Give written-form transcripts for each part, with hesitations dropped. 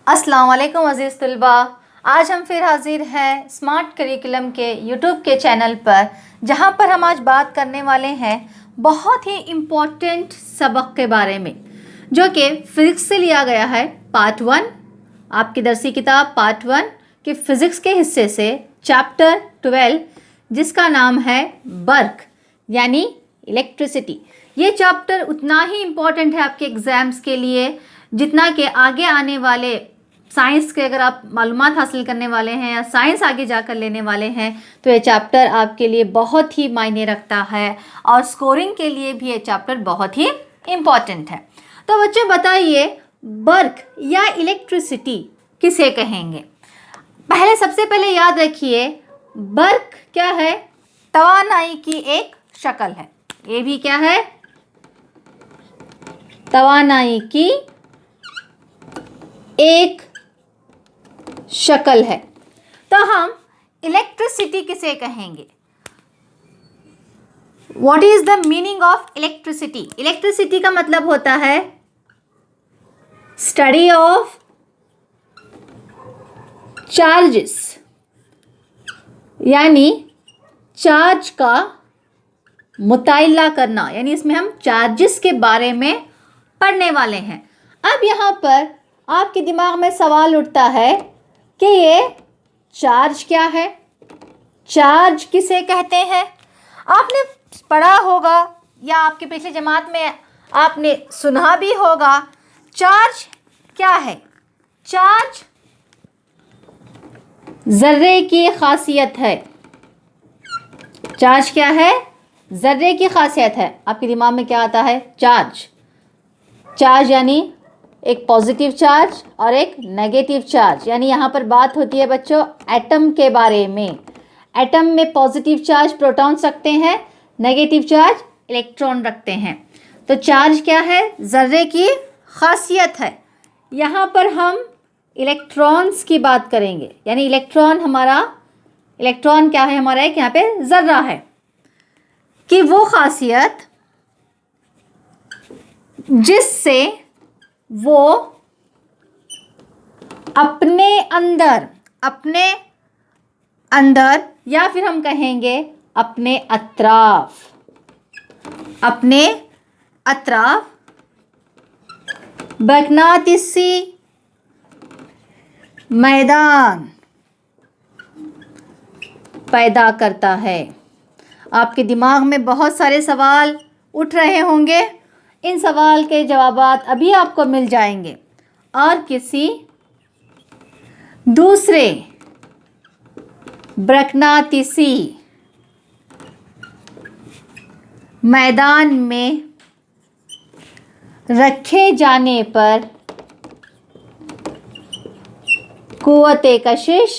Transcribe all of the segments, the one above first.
अस्सलाम वालेकुम अज़ीज़ तलबा। आज हम फिर हाजिर हैं स्मार्ट करिकुलम के यूट्यूब के चैनल पर, जहां पर हम आज बात करने वाले हैं बहुत ही इम्पोर्टेंट सबक के बारे में, जो कि फ़िज़िक्स से लिया गया है। पार्ट 1 आपकी दरसी किताब पार्ट 1 के फ़िज़िक्स के हिस्से से चैप्टर 12, जिसका नाम है बर्क यानी इलेक्ट्रिसिटी। ये चैप्टर उतना ही इम्पोर्टेंट है आपके एग्ज़ाम्स के लिए जितना कि आगे आने वाले साइंस के, अगर आप मालूमात हासिल करने वाले हैं या साइंस आगे जाकर लेने वाले हैं तो ये चैप्टर आपके लिए बहुत ही मायने रखता है और स्कोरिंग के लिए भी ये चैप्टर बहुत ही इम्पॉर्टेंट है। तो बच्चों बताइए, बर्क या इलेक्ट्रिसिटी किसे कहेंगे? सबसे पहले याद रखिए, बर्क क्या है? तवानाई की एक शक्ल है। ये भी क्या है? तवानाई की एक शक्ल है। तो हम इलेक्ट्रिसिटी किसे कहेंगे? What is the meaning of electricity? Electricity का मतलब होता है स्टडी ऑफ चार्जेस, यानी चार्ज का मुतायला करना, यानी इसमें हम चार्जेस के बारे में पढ़ने वाले हैं। अब यहाँ पर आपके दिमाग में सवाल उठता है कि ये चार्ज क्या है, चार्ज किसे कहते हैं? आपने पढ़ा होगा या आपके पिछले जमात में आपने सुना भी होगा, चार्ज क्या है? चार्ज ज़र्रे की खासियत है। चार्ज क्या है? ज़र्रे की खासियत है। आपके दिमाग में क्या आता है? चार्ज। चार्ज यानी एक पॉजिटिव चार्ज और एक नेगेटिव चार्ज, यानी यहाँ पर बात होती है बच्चों एटम के बारे में। एटम में पॉजिटिव चार्ज प्रोटॉन्स रखते हैं, नेगेटिव चार्ज इलेक्ट्रॉन रखते हैं। तो चार्ज क्या है? ज़र्रे की खासियत है। यहाँ पर हम इलेक्ट्रॉन्स की बात करेंगे, यानी इलेक्ट्रॉन क्या है हमारा? एक यहाँ पे ज़र्रा है कि वो खासियत जिससे वो अपने अंदर या फिर हम कहेंगे अपने अतराफ मकनातीसी मैदान पैदा करता है। आपके दिमाग में बहुत सारे सवाल उठ रहे होंगे, इन सवाल के जवाबात अभी आपको मिल जाएंगे और किसी दूसरे मकनातीसी मैदान में रखे जाने पर कुव्वते कशिश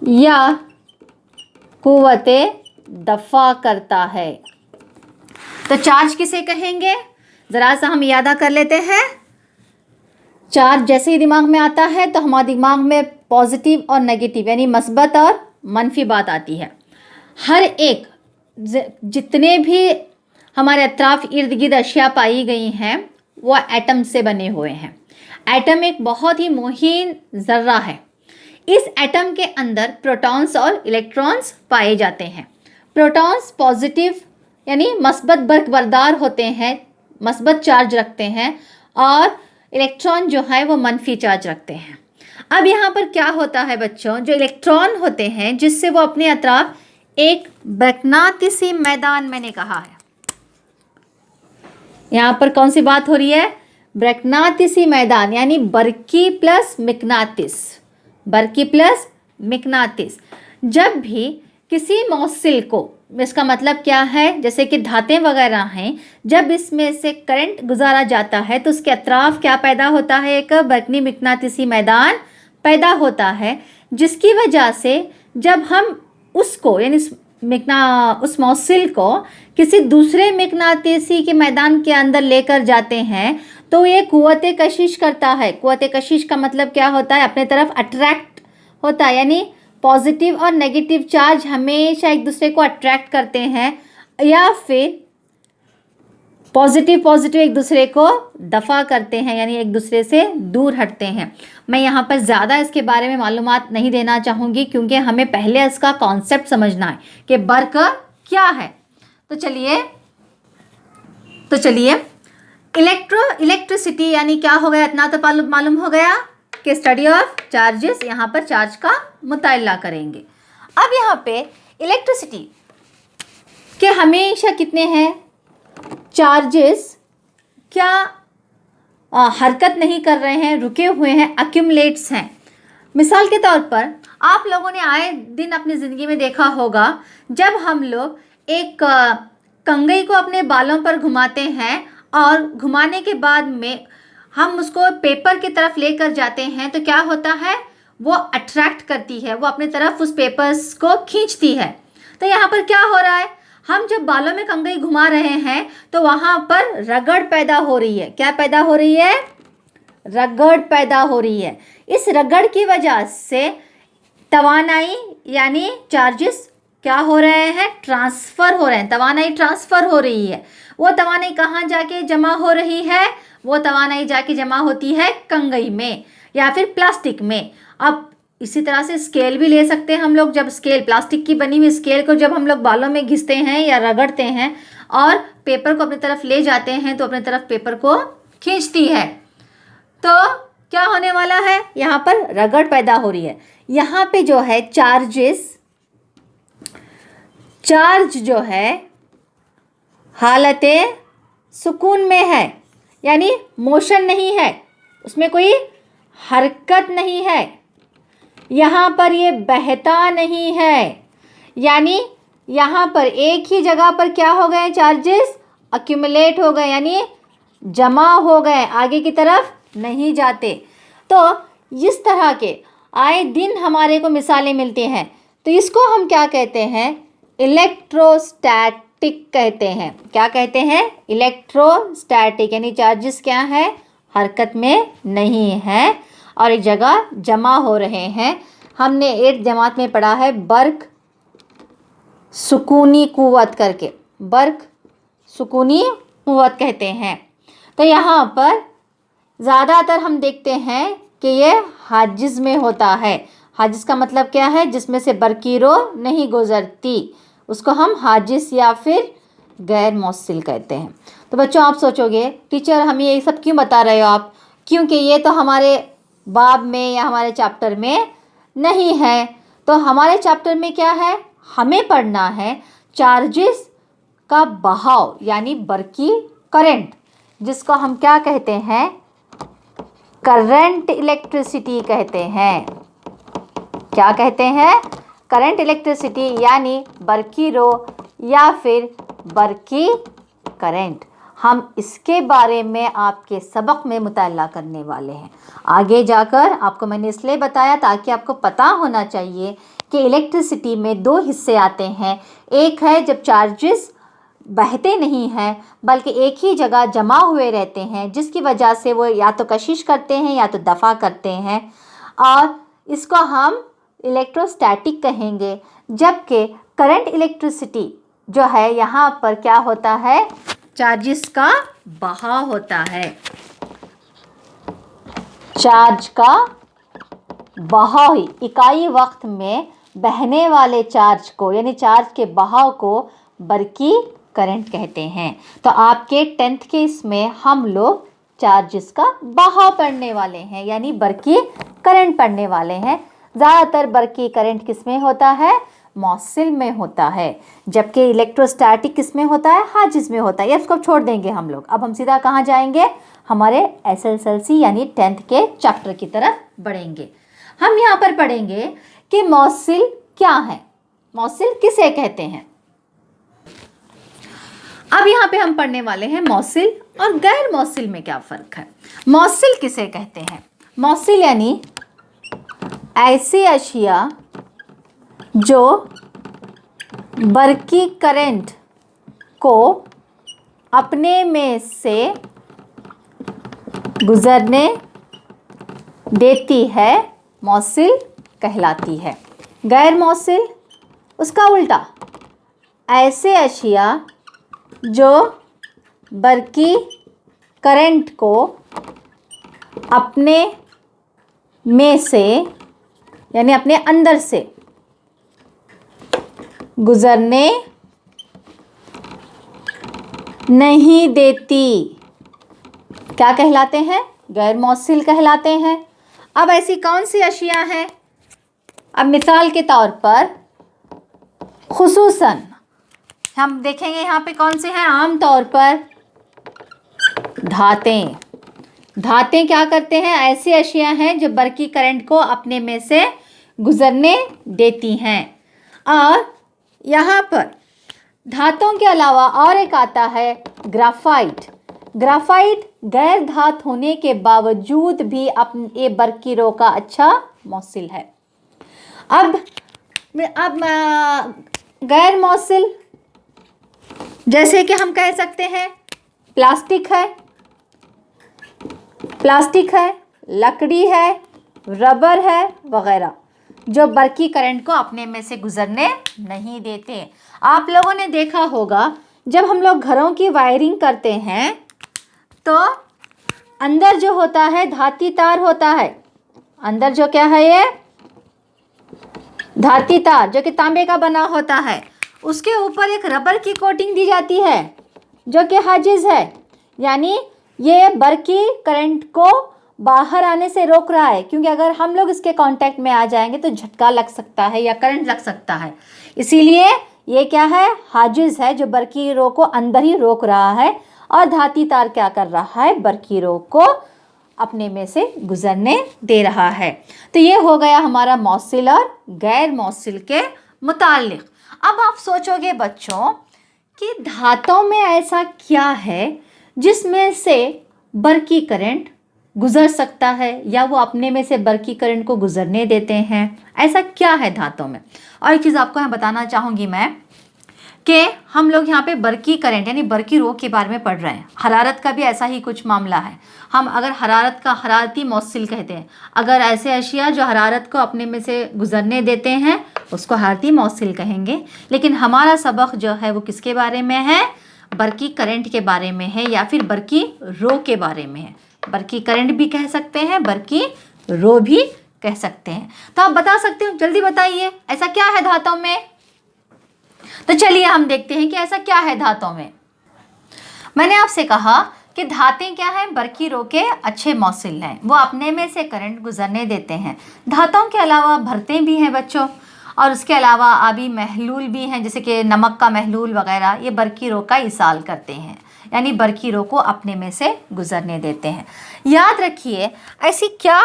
या कुव्वते दफ़ा करता है। तो चार्ज किसे कहेंगे? ज़रा सा हम यादा कर लेते हैं। चार्ज जैसे ही दिमाग में आता है तो हमारे दिमाग में पॉजिटिव और नेगेटिव यानी मस्बत और मनफी बात आती है। हर एक जितने भी हमारे अतराफ इर्द गिर्द अशिया पाई गई हैं वो एटम से बने हुए हैं। एटम एक बहुत ही मुहीन ज़र्रा है। इस एटम के अंदर प्रोटॉन्स और इलेक्ट्रॉन्स पाए जाते हैं। प्रोटॉन्स पॉजिटिव यानी मस्बत बरकबरदार होते हैं, मस्बत चार्ज रखते हैं, और इलेक्ट्रॉन जो है वो मनफी चार्ज रखते हैं। अब यहाँ पर क्या होता है बच्चों, जो इलेक्ट्रॉन होते हैं जिससे वो अपने अतराफ एक मकनातीसी मैदान, मैंने कहा है यहाँ पर कौन सी बात हो रही है? मकनातीसी मैदान, यानी बरकी प्लस मिकनातिस। जब भी किसी मौसिल को, इसका मतलब क्या है, जैसे कि धातें वगैरह हैं, जब इसमें से करंट गुजारा जाता है तो उसके अतराफ क्या पैदा होता है? एक बरकनी मिकनातीसी मैदान पैदा होता है, जिसकी वजह से जब हम उसको यानी उस मौसिल को किसी दूसरे मिकनातीसी के मैदान के अंदर लेकर जाते हैं तो ये कुव्वते कशिश करता है। कुव्वते कशिश का मतलब क्या होता है? अपने तरफ अट्रैक्ट होता है, यानी पॉजिटिव और नेगेटिव चार्ज हमेशा एक दूसरे को अट्रैक्ट करते हैं, या फिर पॉजिटिव पॉजिटिव एक दूसरे को दफ़ा करते हैं, यानी एक दूसरे से दूर हटते हैं। मैं यहाँ पर ज़्यादा इसके बारे में मालूमात नहीं देना चाहूँगी क्योंकि हमें पहले इसका कॉन्सेप्ट समझना है कि वर्क क्या है। तो चलिए इलेक्ट्रिसिटी यानी क्या हो गया, इतना तो मालूम हो गया कि स्टडी ऑफ चार्जेस, यहाँ पर चार्ज का मुताला करेंगे। अब यहाँ पे इलेक्ट्रिसिटी के हमेशा कितने हैं चार्जेस, क्या हरकत नहीं कर रहे हैं, रुके हुए हैं, अक्यूमुलेट्स हैं। मिसाल के तौर पर आप लोगों ने आए दिन अपनी ज़िंदगी में देखा होगा, जब हम लोग एक कंघी को अपने बालों पर घुमाते हैं और घुमाने के बाद में हम उसको पेपर की तरफ लेकर जाते हैं, तो क्या होता है, वो अट्रैक्ट करती है, वो अपनी तरफ उस पेपर्स को खींचती है। तो यहाँ पर क्या हो रहा है, हम जब बालों में कंघी घुमा रहे हैं तो वहाँ पर रगड़ पैदा हो रही है। क्या पैदा हो रही है, रगड़ पैदा हो रही है। इस रगड़ की वजह से तवानाई यानी चार्जेस क्या हो रहे हैं, ट्रांसफ़र हो रहे हैं, तवानाई ट्रांसफ़र हो रही है। वो तवानाई कहाँ जाके जमा हो रही है, वो तवानाई जाके जमा होती है कंघी में या फिर प्लास्टिक में। अब इसी तरह से स्केल भी ले सकते हैं हम लोग। जब स्केल, प्लास्टिक की बनी हुई स्केल को जब हम लोग बालों में घिसते हैं या रगड़ते हैं और पेपर को अपनी तरफ ले जाते हैं तो अपनी तरफ पेपर को खींचती है, तो क्या होने वाला है, यहाँ पर रगड़ पैदा हो रही है। यहाँ पे जो है चार्ज जो है हालते सुकून में है, यानी मोशन नहीं है, उसमें कोई हरकत नहीं है, यहाँ पर ये बहता नहीं है, यानी यहाँ पर एक ही जगह पर क्या हो गए, चार्जेस अक्यूमुलेट हो गए, यानी जमा हो गए, आगे की तरफ नहीं जाते। तो इस तरह के आए दिन हमारे को मिसालें मिलती हैं। तो इसको हम क्या कहते हैं, इलेक्ट्रोस्टैटिक कहते हैं। क्या कहते हैं, इलेक्ट्रोस्टैटिक, यानी चार्जेस क्या है, हरकत में नहीं है और एक जगह जमा हो रहे हैं। हमने 8th जमात में पढ़ा है बर्क सुकूनी कुव्वत करके, बर्क सुकूनी कुव्वत कहते हैं। तो यहाँ पर ज़्यादातर हम देखते हैं कि ये हाजिज में होता है। हाजिज का मतलब क्या है, जिसमें से बरकी रो नहीं गुजरती, उसको हम हाजिज या फिर गैर मौसिल कहते हैं। तो बच्चों आप सोचोगे टीचर हमें ये सब क्यों बता रहे हो आप, क्योंकि ये तो हमारे बाब में या हमारे चैप्टर में नहीं है। तो हमारे चैप्टर में क्या है, हमें पढ़ना है चार्जेस का बहाव यानी बरकी करंट, जिसको हम क्या कहते हैं, करंट इलेक्ट्रिसिटी कहते हैं। क्या कहते हैं, करंट इलेक्ट्रिसिटी यानी बरकी रो या फिर बरकी करंट। हम इसके बारे में आपके सबक में मुताला करने वाले हैं। आगे जाकर आपको मैंने इसलिए बताया ताकि आपको पता होना चाहिए कि इलेक्ट्रिसिटी में 2 हिस्से आते हैं। एक है जब चार्जेस बहते नहीं हैं बल्कि एक ही जगह जमा हुए रहते हैं, जिसकी वजह से वो या तो कशिश करते हैं या तो दफ़ा करते हैं, और इसको हम इलेक्ट्रोस्टैटिक कहेंगे। जबकि करंट इलेक्ट्रिसिटी जो है, यहाँ पर क्या होता है, चार्जेस का बहाव होता है। चार्ज का बहाव ही इकाई वक्त में बहने वाले चार्ज को यानी चार्ज के बहाव को बरकी करंट कहते हैं। तो आपके 10th के इसमें हम लोग चार्जेस का बहाव पढ़ने वाले हैं, यानी बरकी करंट पढ़ने वाले हैं। ज़्यादातर बरकी करंट किस में होता है, मौसिल में होता है, जबकि इलेक्ट्रोस्टैटिक किस में होता है, हाजिज में होता है। ये इसको छोड़ देंगे हम लोग। अब हम सीधा कहाँ जाएंगे, हमारे एसएसएलसी यानी 10th के चैप्टर की तरफ बढ़ेंगे। हम यहाँ पर पढ़ेंगे कि मौसिल क्या है, मौसिल किसे कहते हैं। अब यहाँ पे हम पढ़ने वाले हैं मौसिल और गैर मौसिल में क्या फ़र्क है। मौसिल किसे कहते हैं, मौसिल यानी ऐसी अशिया जो बरकी करंट को अपने में से गुजरने देती है, मौसिल कहलाती है। गैर मौसिल उसका उल्टा, ऐसे अशिया जो बरकी करंट को अपने में से यानी अपने अंदर से गुजरने नहीं देती, क्या कहलाते हैं? गैर मौसिल कहलाते हैं। अब ऐसी कौन सी अशिया हैं? अब मिसाल के तौर पर खुसूसन हम देखेंगे यहाँ पे कौन से हैं। आम तौर पर धातें। धातें क्या करते हैं? ऐसी अशिया हैं जो बरकी करंट को अपने में से गुजरने देती हैं। और यहाँ पर धातों के अलावा और एक आता है ग्राफाइट। ग्राफाइट गैर धात होने के बावजूद भी अपने बरकी रो का अच्छा मौसिल है। अब गैर मौसिल जैसे कि हम कह सकते हैं प्लास्टिक है, लकड़ी है, रबर है वगैरह, जो बरकी करंट को अपने में से गुजरने नहीं देते। आप लोगों ने देखा होगा जब हम लोग घरों की वायरिंग करते हैं तो अंदर जो होता है धाती तार होता है। अंदर जो क्या है? ये धाती तार जो कि तांबे का बना होता है, उसके ऊपर एक रबर की कोटिंग दी जाती है जो कि हाजिज है, यानी ये बरकी करंट को बाहर आने से रोक रहा है, क्योंकि अगर हम लोग इसके कांटेक्ट में आ जाएंगे तो झटका लग सकता है या करंट लग सकता है। इसीलिए ये क्या है? हाजिज है जो बरकी रो को अंदर ही रोक रहा है, और धाती तार क्या कर रहा है? बरकी रो को अपने में से गुजरने दे रहा है। तो ये हो गया हमारा मौसिल और गैर मौसिल के मुताल्लिक। अब आप सोचोगे बच्चों कि धातों में ऐसा क्या है जिसमें से बरकी करंट गुजर सकता है या वो अपने में से बरकी करंट को गुजरने देते हैं? ऐसा क्या है धातों में? और एक चीज़ आपको यहाँ बताना चाहूँगी मैं कि हम लोग यहाँ पे बरकी करंट यानी बरकी रो के बारे में पढ़ रहे हैं। हरारत का भी ऐसा ही कुछ मामला है। हम अगर हरारत का हरारती मौसिल कहते हैं, अगर ऐसे अशिया जो हरारत को अपने में से गुजरने देते हैं उसको हरारती मौसिल कहेंगे। लेकिन हमारा सबक जो है वो किसके बारे में है? बरकी करंट के बारे में है या फिर बरकी रो के बारे में है। बरकी करंट भी कह सकते हैं, बरकी रो भी कह सकते हैं। तो आप बता सकते हो, जल्दी बताइए ऐसा क्या है धातों में? तो चलिए हम देखते हैं कि ऐसा क्या है धातों में। मैंने आपसे कहा कि धातें क्या है? बरकी रो के अच्छे मौसिल हैं, वो अपने में से करंट गुजरने देते हैं। धातों के अलावा भरतें भी हैं बच्चों, और उसके अलावा आबी महलूल भी हैं, जैसे कि नमक का महलूल वगैरह, ये बरकी रो का इसाल करते हैं, यानी बरकी रो को अपने में से गुजरने देते हैं। याद रखिए ऐसी क्या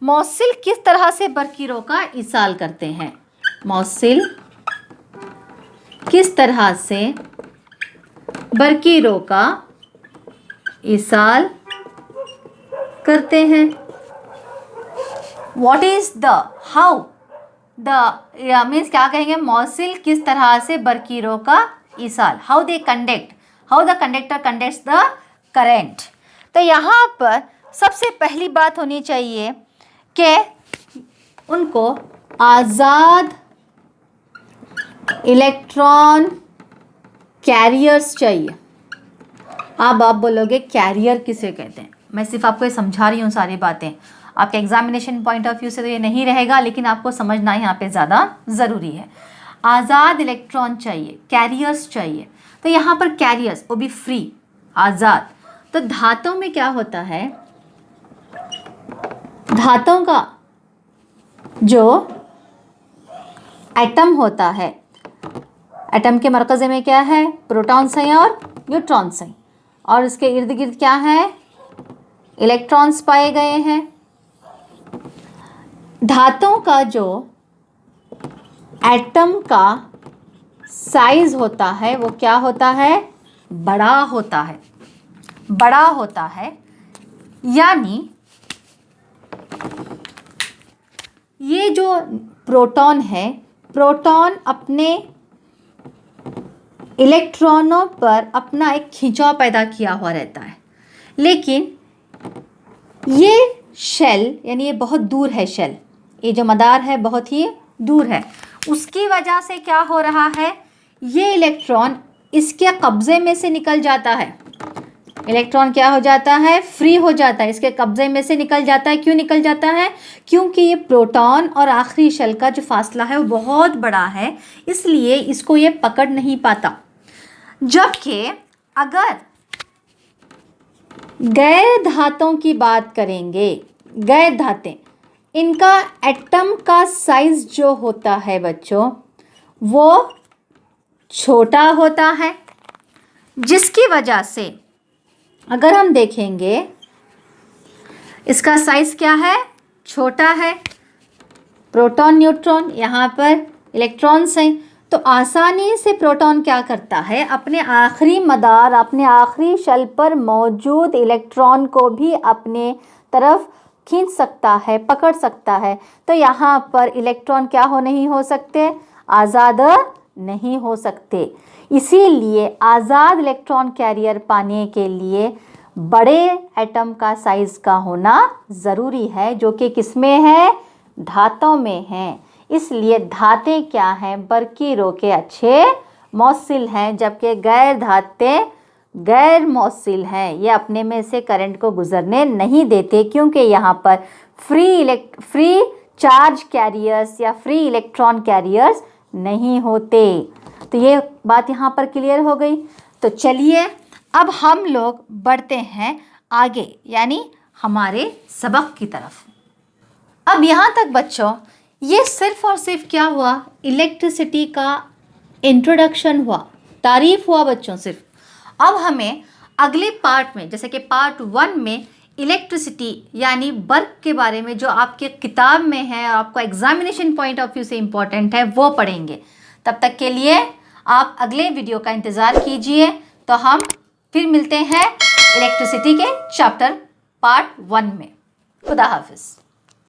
मौसिल किस तरह से बरकी रो का इसाल करते हैं? मौसिल किस तरह से बरकी रो का इसाल करते हैं? What is the how the means क्या कहेंगे? मौसिल किस तरह से बरकी रो का इसाल, how they conduct, how the conductor conducts the current. तो यहाँ पर सबसे पहली बात होनी चाहिए कि उनको आज़ाद इलेक्ट्रॉन कैरियर्स चाहिए। अब आप बोलोगे कैरियर किसे कहते हैं? मैं सिर्फ आपको ये समझा रही हूँ सारी बातें, आपके एग्जामिनेशन पॉइंट ऑफ व्यू से तो ये नहीं रहेगा, लेकिन आपको समझना यहाँ पे ज़्यादा ज़रूरी है। आज़ाद इलेक्ट्रॉन चाहिए, कैरियर्स चाहिए। तो यहाँ पर कैरियर्स वो भी फ्री, आज़ाद। तो धातों में क्या होता है? धातों का जो एटम होता है, एटम के मरकज़े में क्या है? प्रोटॉन्स हैं और न्यूट्रॉन्स हैं, और इसके इर्द गिर्द क्या है? इलेक्ट्रॉन्स पाए गए हैं। धातों का जो एटम का साइज होता है वो क्या होता है? बड़ा होता है, बड़ा होता है। यानी ये जो प्रोटॉन है, प्रोटॉन अपने इलेक्ट्रॉनों पर अपना एक खिंचाव पैदा किया हुआ रहता है, लेकिन ये शेल यानी ये बहुत दूर है, शेल ये जो मदार है बहुत ही दूर है, उसकी वजह से क्या हो रहा है? ये इलेक्ट्रॉन इसके कब्जे में से निकल जाता है। इलेक्ट्रॉन क्या हो जाता है, फ्री हो जाता है, इसके कब्जे में से निकल जाता है। क्यों निकल जाता है? क्योंकि ये प्रोटॉन और आखिरी शेल का जो फासला है वो बहुत बड़ा है, इसलिए इसको ये पकड़ नहीं पाता। जबकि अगर गैर धातुओं की बात करेंगे, गैर धातें, इनका एटम का साइज जो होता है बच्चों वो छोटा होता है, जिसकी वजह से अगर हम देखेंगे इसका साइज क्या है, छोटा है। प्रोटॉन न्यूट्रॉन, यहाँ पर इलेक्ट्रॉन्स हैं, तो आसानी से प्रोटॉन क्या करता है, अपने आखिरी मदार, अपने आखिरी शेल पर मौजूद इलेक्ट्रॉन को भी अपने तरफ खींच सकता है, पकड़ सकता है। तो यहाँ पर इलेक्ट्रॉन क्या नहीं हो सकते, आज़ाद नहीं हो सकते। इसीलिए आज़ाद इलेक्ट्रॉन कैरियर पाने के लिए बड़े एटम का साइज का होना ज़रूरी है, जो कि किसमें है, धातों में है। इसलिए धातें क्या हैं, बरकीरों के अच्छे मौसिल हैं, जबकि गैर धातें गैर मौसिल हैं। ये अपने में से करंट को गुजरने नहीं देते, क्योंकि यहाँ पर फ्री चार्ज कैरियर्स या फ्री इलेक्ट्रॉन कैरियर्स नहीं होते। तो ये बात यहाँ पर क्लियर हो गई। तो चलिए अब हम लोग बढ़ते हैं आगे, यानी हमारे सबक की तरफ। अब यहाँ तक बच्चों ये सिर्फ और सिर्फ क्या हुआ, इलेक्ट्रिसिटी का इंट्रोडक्शन हुआ, तारीफ हुआ बच्चों सिर्फ। अब हमें अगले पार्ट में, जैसे कि पार्ट 1 में इलेक्ट्रिसिटी यानी बल्ब के बारे में जो आपके किताब में है और आपको एग्जामिनेशन पॉइंट ऑफ व्यू से इम्पोर्टेंट है वो पढ़ेंगे। तब तक के लिए आप अगले वीडियो का इंतज़ार कीजिए। तो हम फिर मिलते हैं इलेक्ट्रिसिटी के चैप्टर पार्ट 1 में। खुदा हाफिज़।